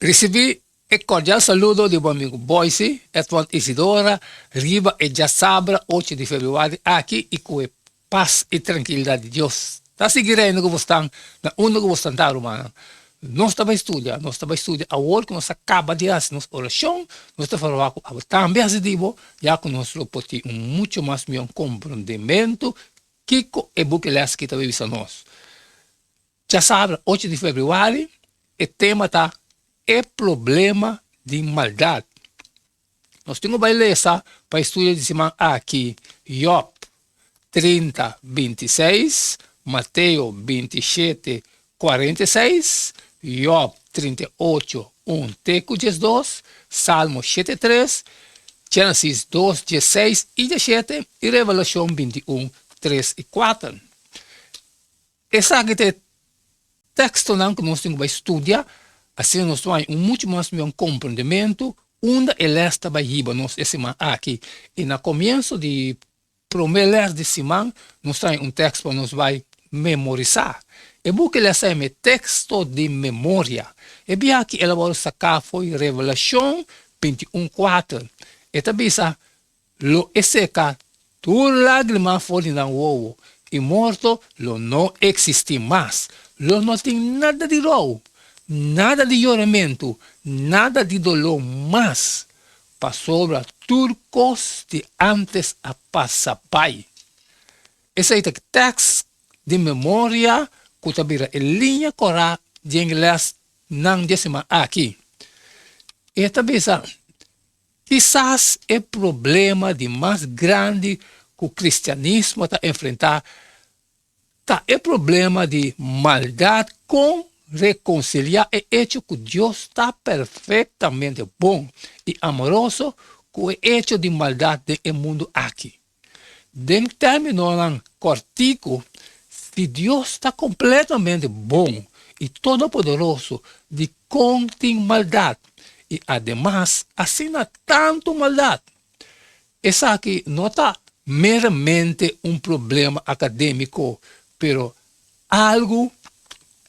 Recebi el cordial saludo de mi amigo Boise, Edward Isidora, Riva e ya sabra 8 de febrero aqui e com paz e tranquilidade de Deus. Tá seguindo que você está na única que você está romana. Nós estamos estudando agora que nós acaba de fazer nossa oração, nós estamos falando também positivo, já que nós podemos ter muito mais meu compreendimento que é o que eles que estão vivendo nós. Já sabe, 8 de fevereiro, o tema está é problema de maldade. Nós temos que ler para estudar de semana aqui, Job 30, 26, Mateus 27, 46, Job 38, 1, Teco 12, Salmo 73, Gênesis 2, 16 e 17 e Revelação 21, 3 e 4. Esse aqui é o texto que nós temos que estudar, assim nós temos muito mais compreendimento onde ele está para nós esse semana aqui. E no começo de primeiro de semana, nós temos texto para nós vai memorizar. E porque ele é um texto de memória. E bem aqui ele vai sacar foi Revelação 21, 4. E também lo seca, tu lágrima foi na uovo, e morto lo não existe mais. Lo não tem nada de dor, nada de choramento, nada de dolor mais. Passou a turcos de antes a passar pai. Esse é o texto de memória que também é linha corá de inglês não décima aqui. E também quizás é problema de mais grande que o cristianismo está enfrentar, é problema de maldade com reconciliar é hecho que Deus está perfeitamente bom e amoroso com o hecho de maldade do mundo aqui. Em termos cortico, se Deus está completamente bom e todo-poderoso de contém maldade e, ademais, assina tanto maldade. Esse aqui não está meramente problema acadêmico, pero algo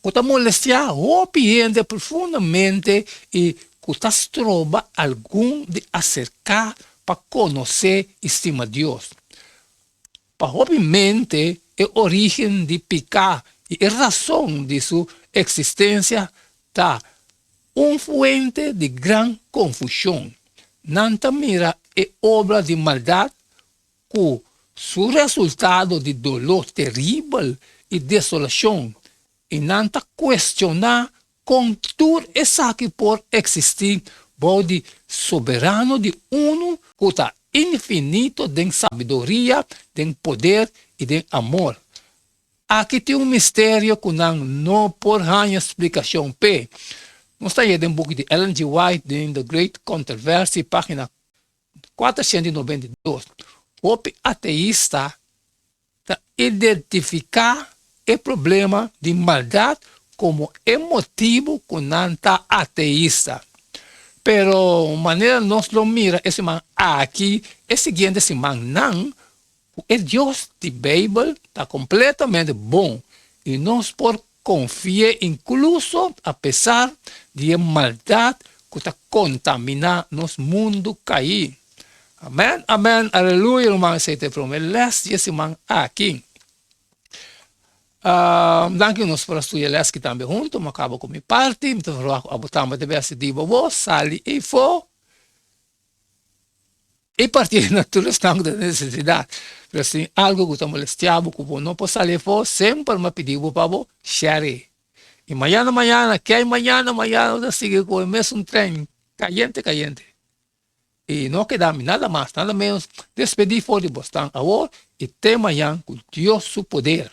que está molestando o ambiente profundamente e que está trova algum de acercar para conhecer e estimar Deus. Para obviamente a origem de pecar e a razão de sua existência está fuente de grande confusão. Nanta mira é obra de maldade que seu resultado de dolor terrível e desolação e nanta questionar com tudo essa que por existir pode soberano de uno que está infinito de sabedoria, de poder e de amor. Aqui tem mistério que não por explicação P. Nós estamos lendo um pouco de Ellen G. White, de The Great Controversy, página 492. O ateísta identificar o problema de maldade como motivo que não está ateísta. Pero maneira nós lo mira esse man aqui, é seguinte esse man não, o Deus da Bíblia está completamente bom e nós por confiar incluso apesar de maldade que está contaminando nosso mundo cair. Amém, amém, aleluia, irmão, aceita promessas esse man aqui. Danke nós para estudar les que também junto, mas acabo com minha parte, então vou abotar uma diversa de vovô, sali e fo, e partir na tua estão da necessidade. Pero assim, algo que está molestando, que vou não posso sair fo, sempre me pedir para vos share. E mañana, que hay mañana, eu sigo com o mesmo trem, caliente. E não queda nada mais, nada menos, despedir fora de Boston agora, e ter amanhã com Deus seu poder.